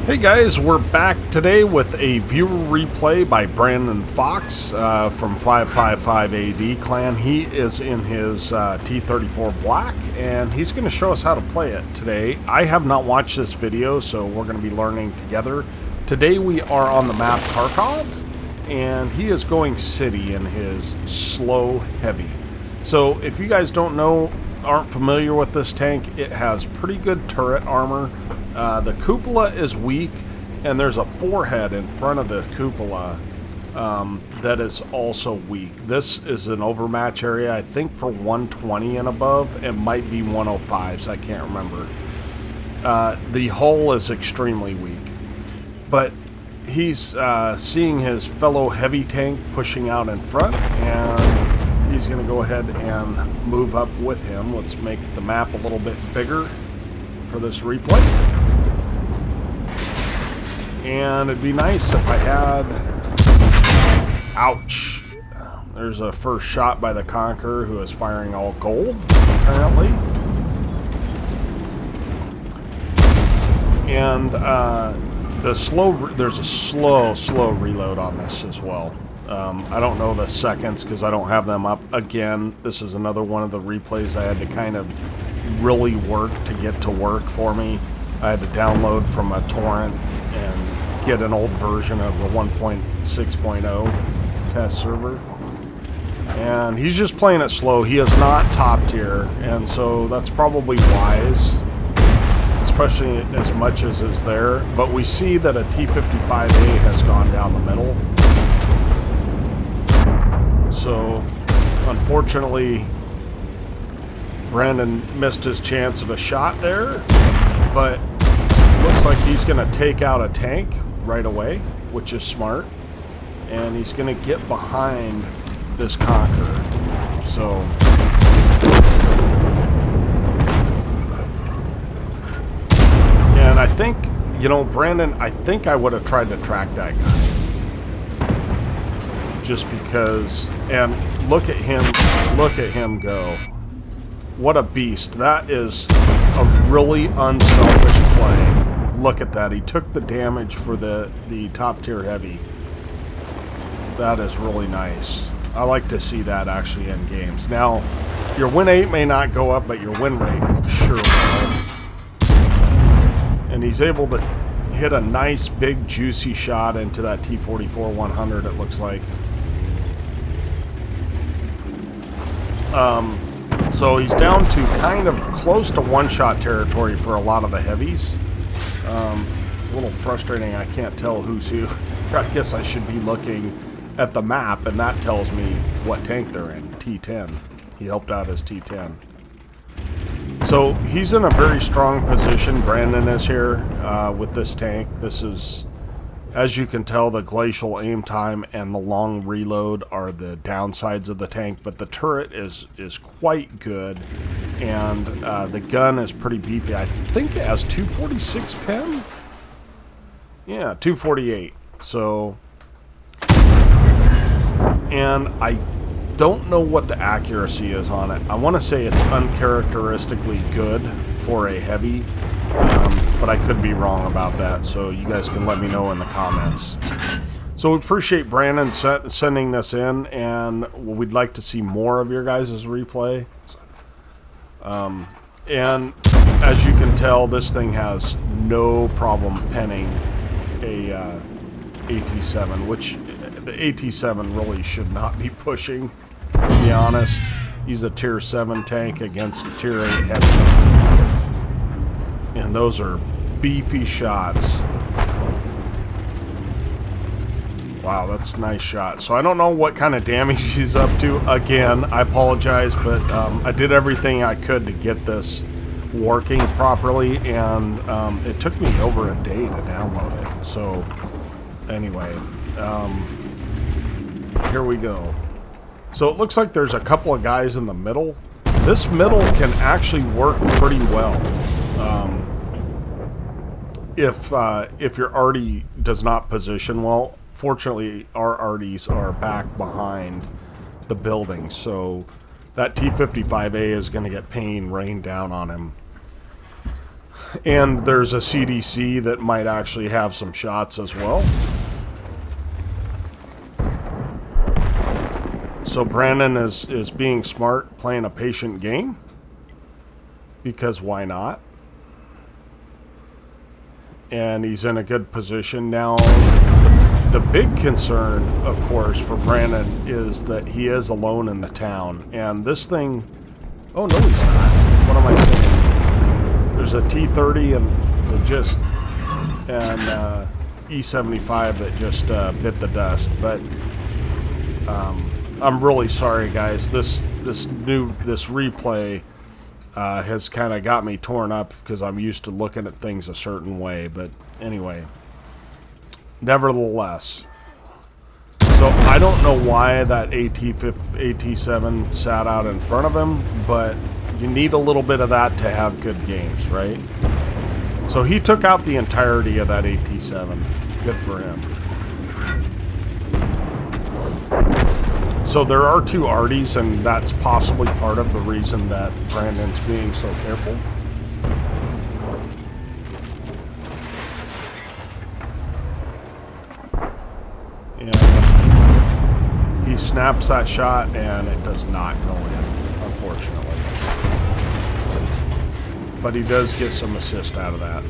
Hey guys, we're back today with a viewer replay by Brandon Fox from 555 AD clan. He is in his T-34 black, and he's going to show us how to play it today. I have not watched this video, so we're going to be learning together. Today we are on the map Kharkov, and he is going city in his slow heavy. So if you guys don't know, aren't familiar with this tank, it has pretty good turret armor. The cupola is weak, and there's a forehead in front of the cupola that is also weak. This is an overmatch area, I think, for 120 and above. It might be 105s, I can't remember. The hull is extremely weak. But he's seeing his fellow heavy tank pushing out in front, and he's going to go ahead and move up with him. Let's make the map a little bit bigger for this replay. And it'd be nice if I had... Ouch. There's a first shot by the Conqueror, who is firing all gold, apparently. And there's a slow reload on this as well. I don't know the seconds because I don't have them up. Again, this is another one of the replays I had to kind of really work to get to work for me. I had to download from a torrent and get an old version of the 1.6.0 test server. And he's just playing it slow. He is not top tier, and so that's probably wise, especially as much as is there. But we see that a T-55A has gone down the middle. So, unfortunately, Brandon missed his chance of a shot there, but looks like he's going to take out a tank right away, which is smart, and he's going to get behind this Conqueror. So, and I think, you know, Brandon, I think I would have tried to track that guy. Just because, and look at him go. What a beast. That is a really unselfish play. Look at that. He took the damage for the top tier heavy. That is really nice. I like to see that actually in games. Now, your win rate may not go up, but your win rate sure will. And he's able to hit a nice big juicy shot into that T-34 100, it looks like. So he's down to kind of close to one-shot territory for a lot of the heavies. It's a little frustrating. I can't tell who's who. I guess I should be looking at the map, and that tells me what tank they're in. T10. He helped out his T10. So he's in a very strong position. Brandon is here with this tank. This is, as you can tell, the glacial aim time and the long reload are the downsides of the tank, but the turret is quite good, and the gun is pretty beefy. I think it has 246 pen? Yeah, 248. So, and I don't know what the accuracy is on it. I want to say it's uncharacteristically good for a heavy, but I could be wrong about that, so you guys can let me know in the comments. So we appreciate Brandon sending this in, and we'd like to see more of your guys' replay. And as you can tell, this thing has no problem penning a AT-7, which the AT-7 really should not be pushing, to be honest. He's a tier 7 tank against a tier 8 heavy. And those are beefy shots. Wow, that's a nice shot. So I don't know what kind of damage he's up to. Again, I apologize, but I did everything I could to get this working properly, and it took me over a day to download it. So anyway, here we go. So it looks like there's a couple of guys in the middle. This middle can actually work pretty well. If your arty does not position well. Fortunately, our arties are back behind the building, so that T-55A is going to get pain rained down on him. And there's a CDC that might actually have some shots as well. So Brandon is being smart, playing a patient game. Because why not? And he's in a good position now. The big concern, of course, for Brandon is that he is alone in the town. And this thing... Oh, no, he's not. What am I saying? There's a T-30 and E-75 that just bit the dust. But I'm really sorry, guys. This replay has kind of got me torn up because I'm used to looking at things a certain way. But anyway... Nevertheless, so I don't know why that AT-7 sat out in front of him, but you need a little bit of that to have good games, right? So he took out the entirety of that AT-7. Good for him. So there are two Arties, and that's possibly part of the reason that Brandon's being so careful. He snaps that shot and it does not go in, unfortunately. But he does get some assist out of that.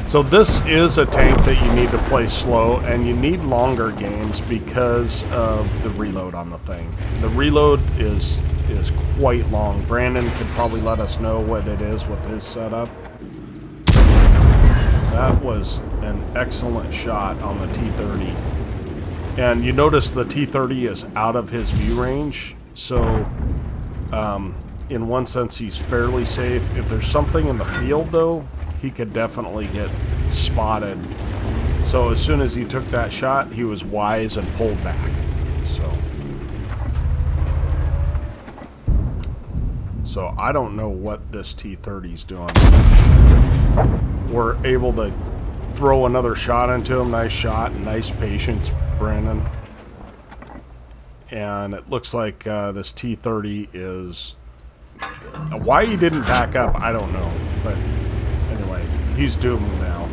So this is a tank that you need to play slow, and you need longer games because of the reload on the thing. The reload is quite long. Brandon could probably let us know what it is with his setup. That was an excellent shot on the T-30. And you notice the T-30 is out of his view range, so in one sense he's fairly safe. If there's something in the field, though, he could definitely get spotted. So as soon as he took that shot, he was wise and pulled back. So I don't know what this T-30's doing. We're able to throw another shot into him. Nice shot, nice patience, Brandon. And it looks like this T-30 is... Why he didn't back up, I don't know. But anyway, he's doomed now.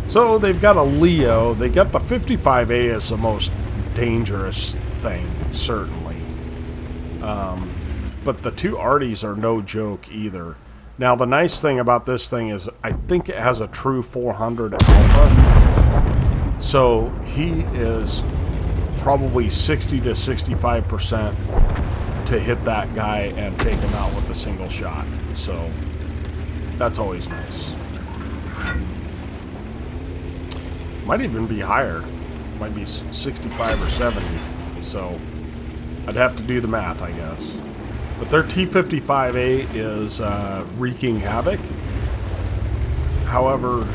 So they've got a Leo. They got the 55A as the most dangerous thing, certainly. But the two Arties are no joke either. Now, the nice thing about this thing is I think it has a true 400 alpha. So he is probably 60 to 65% to hit that guy and take him out with a single shot. So that's always nice. Might even be higher. Might be 65 or 70. So I'd have to do the math, I guess. But their T-55A is wreaking havoc. However,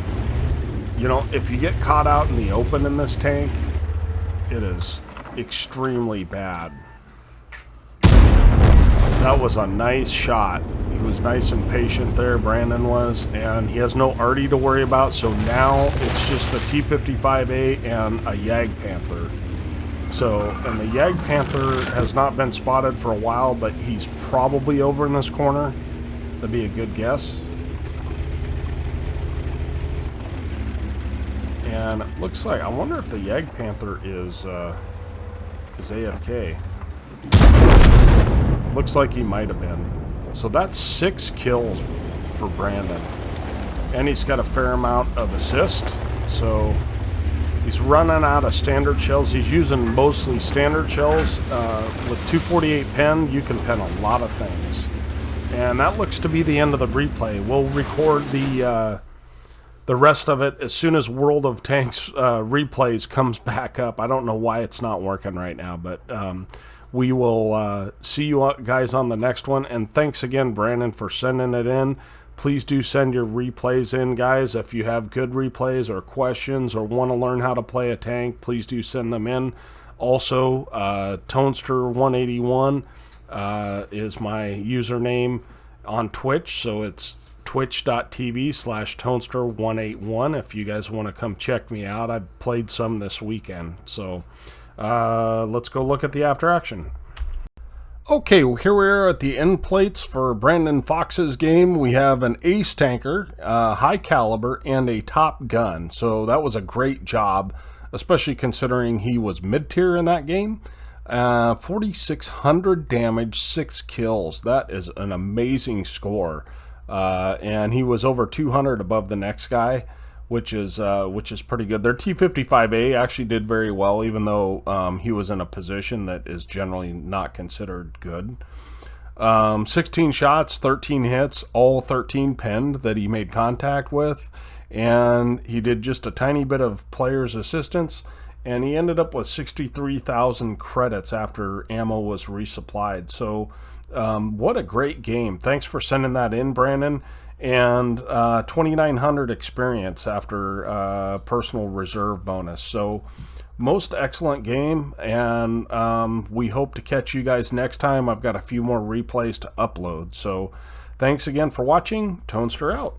you know, if you get caught out in the open in this tank, it is extremely bad. That was a nice shot. He was nice and patient there, Brandon was, and he has no Artie to worry about, so now it's just the T-55A and a Jagdpanther. So, and the Jagdpanther has not been spotted for a while, but he's probably over in this corner. That'd be a good guess. And it looks like, I wonder if the Jagdpanther is AFK. Looks like he might have been. So that's 6 kills for Brandon. And he's got a fair amount of assist, so... He's running out of standard shells. He's using mostly standard shells. With 248 pen, you can pen a lot of things. And that looks to be the end of the replay. We'll record the rest of it as soon as World of Tanks replays comes back up. I don't know why it's not working right now, but we will see you guys on the next one. And thanks again, Brandon, for sending it in. Please do send your replays in, guys. If you have good replays or questions or want to learn how to play a tank, please do send them in. Also, Tonester181 is my username on Twitch, so it's twitch.tv/Tonester181 if you guys want to come check me out. I played some this weekend, so let's go look at the after action. Okay, well, here we are at the end plates for Brandon Fox's game. We have an ace tanker, high caliber, and a top gun. So that was a great job, especially considering he was mid-tier in that game. 4,600 damage, 6 kills. That is an amazing score. And he was over 200 above the next guy, which is pretty good. Their T-55A actually did very well, even though he was in a position that is generally not considered good. 16 shots, 13 hits, all 13 pinned that he made contact with, and he did just a tiny bit of player's assistance, and he ended up with 63,000 credits after ammo was resupplied. So what a great game. Thanks for sending that in, Brandon. And 2,900 experience after personal reserve bonus. So most excellent game, and we hope to catch you guys next time. I've got a few more replays to upload. So thanks again for watching. Tonester out.